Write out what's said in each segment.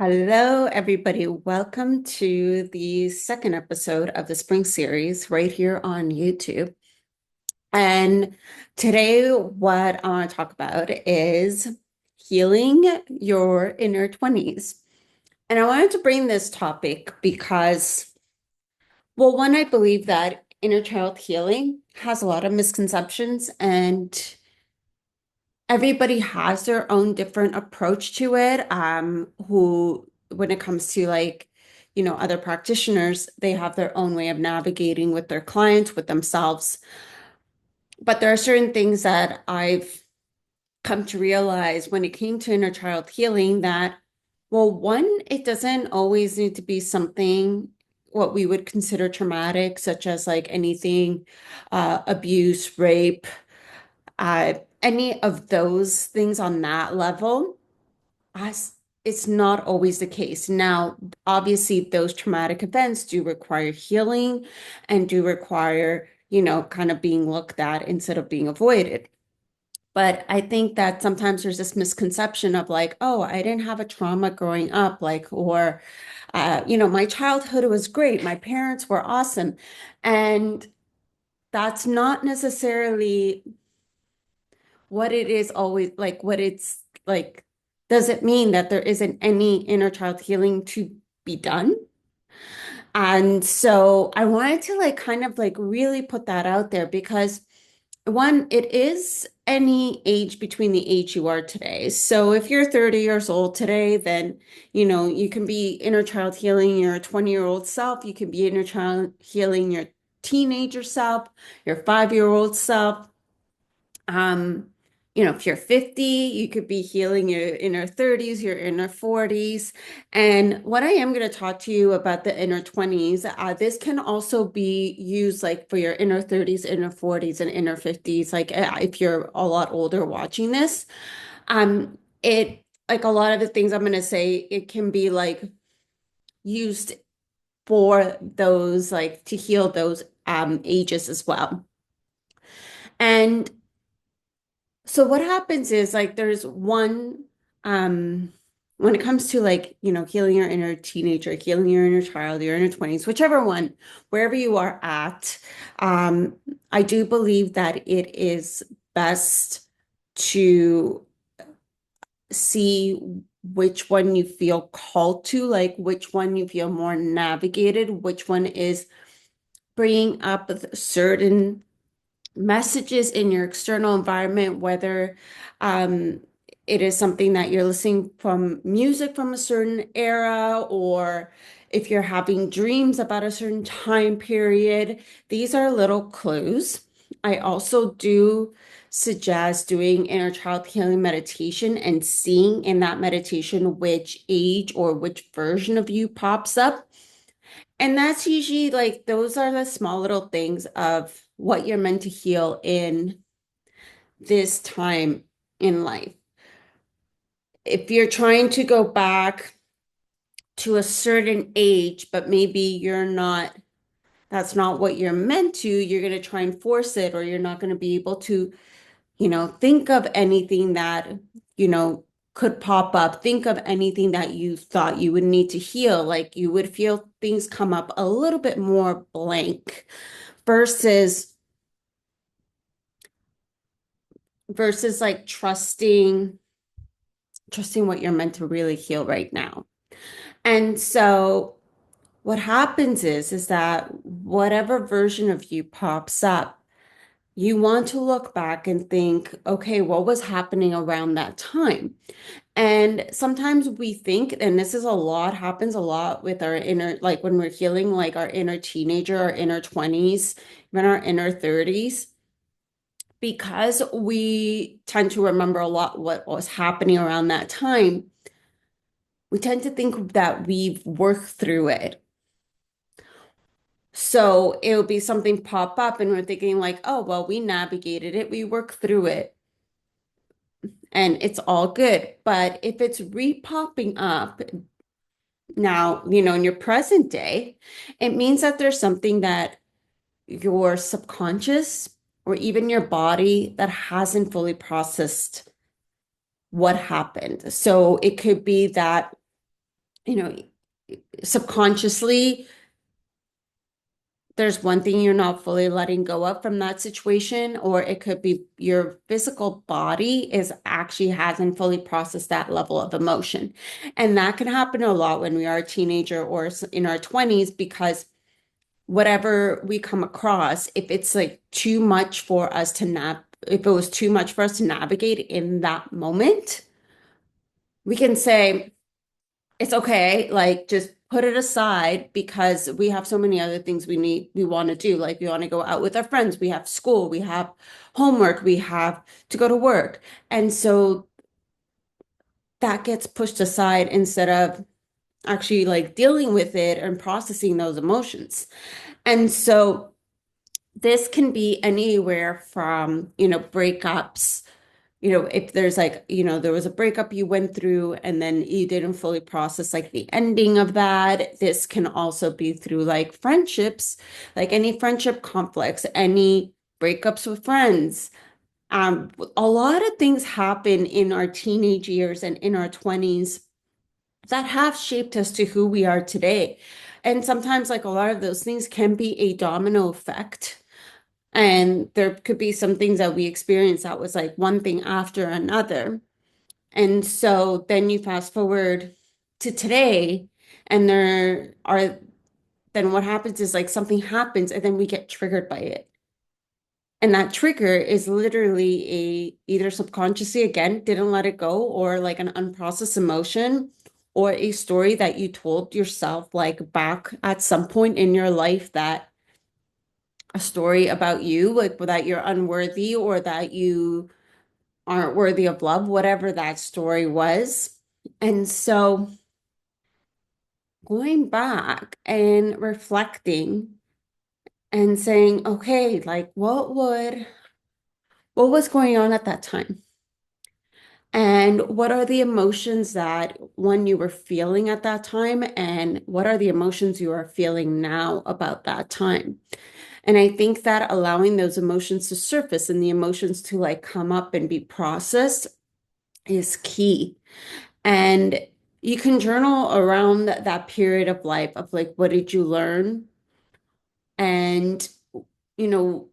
Hello, everybody. Welcome to the second episode of the spring series right here on YouTube. And today, what I want to talk about is healing your inner 20s. And I wanted to bring this topic because, well, one, I believe that inner child healing has a lot of misconceptions, and everybody has their own different approach to it. When it comes to other practitioners, they have their own way of navigating with their clients, with themselves. But there are certain things that I've come to realize when it came to inner child healing that, well, one, it doesn't always need to be something what we would consider traumatic, such as like anything, abuse, rape, any of those things on that level, as it's not always the case. Now, obviously, those traumatic events do require healing and do require, kind of being looked at instead of being avoided. But I think that sometimes there's this misconception of like, oh, I didn't have a trauma growing up, my childhood was great. My parents were awesome. And that's not necessarily what it is always like, what it's like, does it mean that there isn't any inner child healing to be done? And so I wanted to like kind of like really put that out there because one, it is any age between the age you are today. So if you're 30 years old today, then you can be inner child healing your 20-year-old self, you can be inner child healing your teenager self, your 5-year-old self. Um, if you're 50, you could be healing your inner 30s, your inner 40s. And what I am going to talk to you about the inner 20s, this can also be used like for your inner 30s, inner 40s, and inner 50s. Like if you're a lot older watching this, it like a lot of the things I'm going to say, it can be like used for those like to heal those ages as well. And so what happens is like there's one when it comes to like, healing your inner teenager, healing your inner child, your inner 20s, whichever one, wherever you are at, um, I do believe that it is best to see which one you feel called to, like which one you feel more navigated, which one is bringing up certain messages in your external environment, whether um, it is something that you're listening from music from a certain era, or if you're having dreams about a certain time period, these are little clues. I also do suggest doing inner child healing meditation and seeing in that meditation which age or which version of you pops up. And that's usually like those are the small little things of what you're meant to heal in this time in life. If you're trying to go back to a certain age, but maybe you're not, that's not what you're meant to, you're going to try and force it, or you're not going to be able to, think of anything that, you know, could pop up. Think of anything that you thought you would need to heal. Like you would feel things come up a little bit more blank versus like trusting what you're meant to really heal right now. And so what happens is that whatever version of you pops up, you want to look back and think, okay, what was happening around that time? And sometimes we think, and this is a lot, happens a lot with our inner, like when we're healing, like our inner teenager, our inner 20s, even our inner 30s, because we tend to remember a lot what was happening around that time, we tend to think that we've worked through it. So it'll be something pop up and we're thinking like, oh, well, we navigated it, we worked through it, and it's all good. But if it's re-popping up now, in your present day, it means that there's something that your subconscious or even your body that hasn't fully processed what happened. So it could be that you know, subconsciously, there's one thing you're not fully letting go of from that situation, or it could be your physical body is actually hasn't fully processed that level of emotion. And that can happen a lot when we are a teenager or in our 20s, because whatever we come across, if it's like too much for us to if it was too much for us to navigate in that moment, we can say, it's okay, like just put it aside because we have so many other things we want to do. Like we want to go out with our friends, we have school, we have homework, we have to go to work. And so that gets pushed aside instead of actually like dealing with it and processing those emotions. And so this can be anywhere from, breakups. If there's like, there was a breakup you went through and then you didn't fully process like the ending of that. This can also be through like friendships, like any friendship conflicts, any breakups with friends. A lot of things happen in our teenage years and in our 20s that have shaped us to who we are today. And sometimes like a lot of those things can be a domino effect. And there could be some things that we experience that was like one thing after another. And so then you fast forward to today, and then what happens is like something happens, and then we get triggered by it. And that trigger is literally either subconsciously again didn't let it go, or like an unprocessed emotion, or a story that you told yourself like back at some point in your life, that a story about you, like that you're unworthy or that you aren't worthy of love, whatever that story was. And so going back and reflecting and saying, okay, like what was going on at that time? And what are the emotions that one you were feeling at that time? And what are the emotions you are feeling now about that time? And I think that allowing those emotions to surface and the emotions to like come up and be processed is key. And you can journal around that period of life of like, what did you learn? And, you know,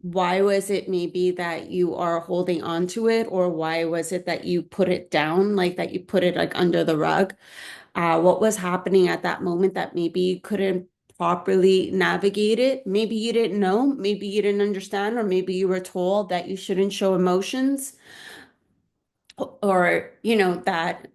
why was it maybe that you are holding on to it? Or why was it that you put it down, like that you put it like under the rug? What was happening at that moment that maybe you couldn't properly navigate it? Maybe you didn't know, maybe you didn't understand, or maybe you were told that you shouldn't show emotions, or, that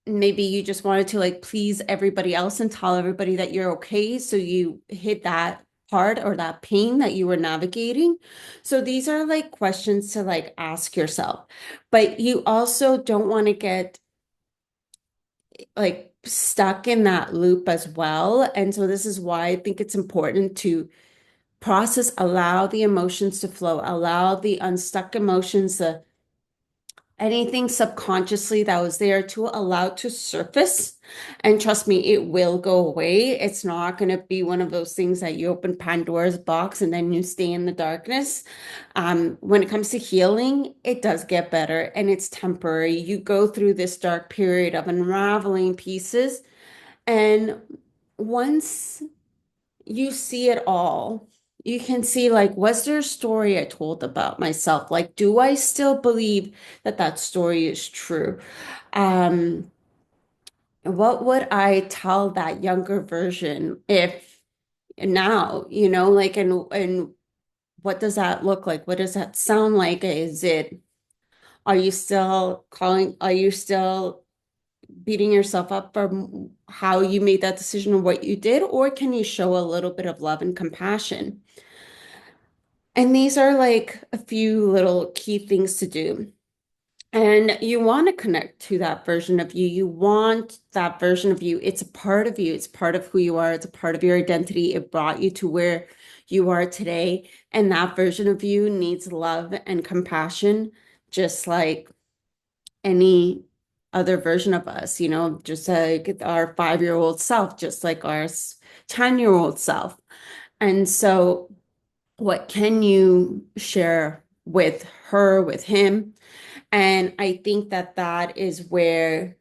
maybe you just wanted to like please everybody else and tell everybody that you're okay. So you hid that part or that pain that you were navigating. So these are like questions to like ask yourself. But you also don't want to get like stuck in that loop as well. And so this is why I think it's important to process, allow the emotions to flow, allow the unstuck emotions, anything subconsciously that was there to allow to surface. And trust me, it will go away. It's not going to be one of those things that you open Pandora's box and then you stay in the darkness. When it comes to healing, it does get better and it's temporary. You go through this dark period of unraveling pieces. And once you see it all, you can see like, was there a story I told about myself? Like, do I still believe that that story is true? Um, what would I tell that younger version if now, like, and what does that look like? What does that sound like? Are you still beating yourself up for how you made that decision or what you did? Or can you show a little bit of love and compassion? And these are like a few little key things to do. And you want to connect to that version of you. You want that version of you. It's a part of you. It's part of who you are. It's a part of your identity. It brought you to where you are today. And that version of you needs love and compassion, just like any other version of us, just like our 5-year-old self, just like our 10-year-old self. And so what can you share with her, with him? And I think that that is where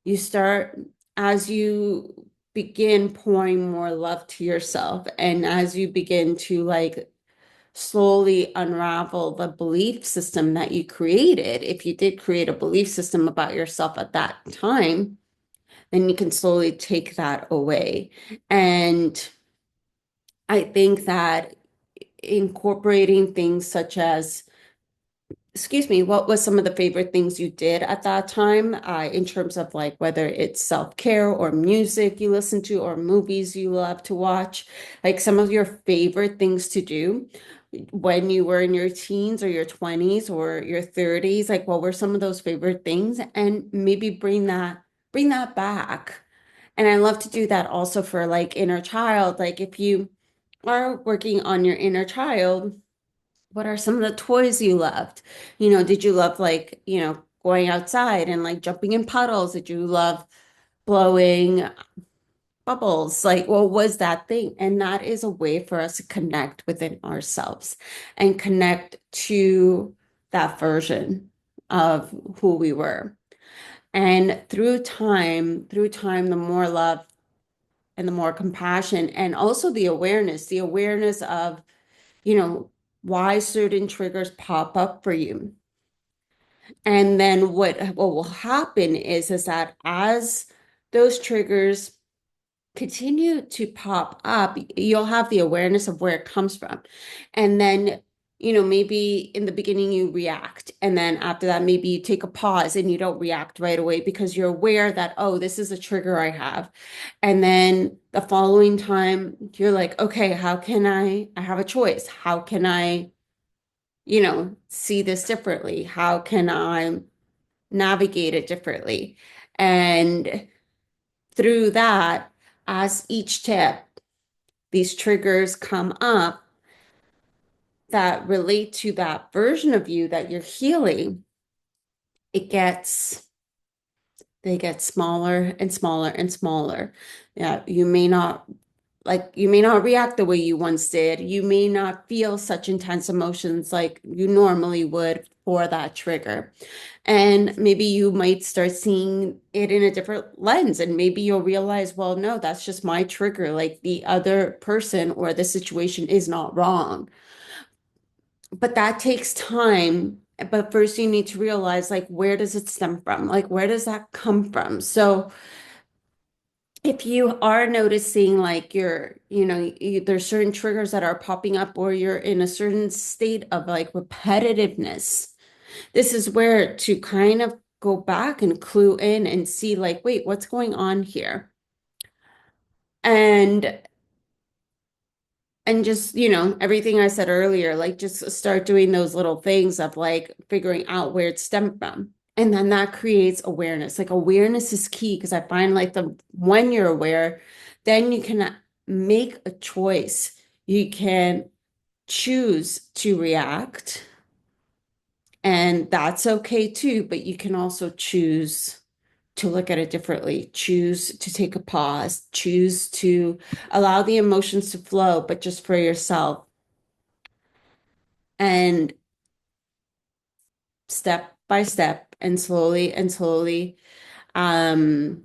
you start as you begin pouring more love to yourself and as you begin to like slowly unravel the belief system that you created. If you did create a belief system about yourself at that time, then you can slowly take that away. And I think that incorporating things such as, excuse me, what was some of the favorite things you did at that time, in terms of like whether it's self-care or music you listen to or movies you love to watch, like some of your favorite things to do when you were in your teens or your 20s or your 30s, like what were some of those favorite things? And maybe bring that back. And I love to do that also for like inner child. Like if you are working on your inner child, what are some of the toys you loved? Did you love like, going outside and like jumping in puddles? Did you love blowing bubbles? Like, what was that thing? And that is a way for us to connect within ourselves and connect to that version of who we were. And through time, the more love and the more compassion, and also the awareness of, you know, why certain triggers pop up for you. And then what will happen is that as those triggers continue to pop up, you'll have the awareness of where it comes from. And then, maybe in the beginning you react. And then after that, maybe you take a pause and you don't react right away because you're aware that, oh, this is a trigger I have. And then the following time, you're like, okay, I have a choice. How can I, see this differently? How can I navigate it differently? And through that, as each tip, these triggers come up that relate to that version of you that you're healing, it gets they get smaller and smaller and smaller. Yeah, you may not react the way you once did. You may not feel such intense emotions like you normally would for that trigger. And maybe you might start seeing it in a different lens. And maybe you'll realize, well, no, that's just my trigger. Like the other person or the situation is not wrong. But that takes time. But first, you need to realize, like, where does it stem from? Like, where does that come from? So, if you are noticing like there's certain triggers that are popping up or you're in a certain state of like repetitiveness, this is where to kind of go back and clue in and see like, wait, what's going on here? And just, everything I said earlier, like just start doing those little things of like figuring out where it stemmed from. And then that creates awareness. Like awareness is key because I find like when you're aware, then you can make a choice. You can choose to react, and that's okay too, but you can also choose to look at it differently, choose to take a pause, choose to allow the emotions to flow, but just for yourself. And step by step and slowly, um,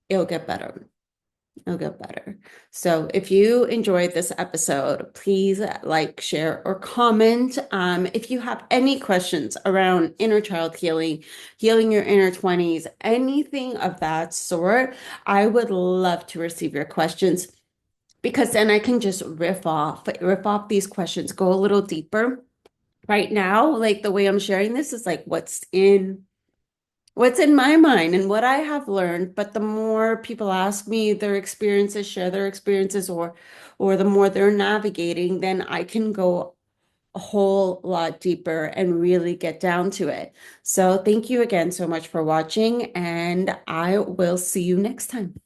it'll get better. It'll get better. So if you enjoyed this episode, please like, share, or comment. If you have any questions around inner child healing, healing your inner 20s, anything of that sort, I would love to receive your questions because then I can just riff off these questions, go a little deeper. Right now, like the way I'm sharing this is like what's in my mind and what I have learned. But the more people ask me their experiences, share their experiences, or the more they're navigating, then I can go a whole lot deeper and really get down to it. So thank you again so much for watching, and I will see you next time.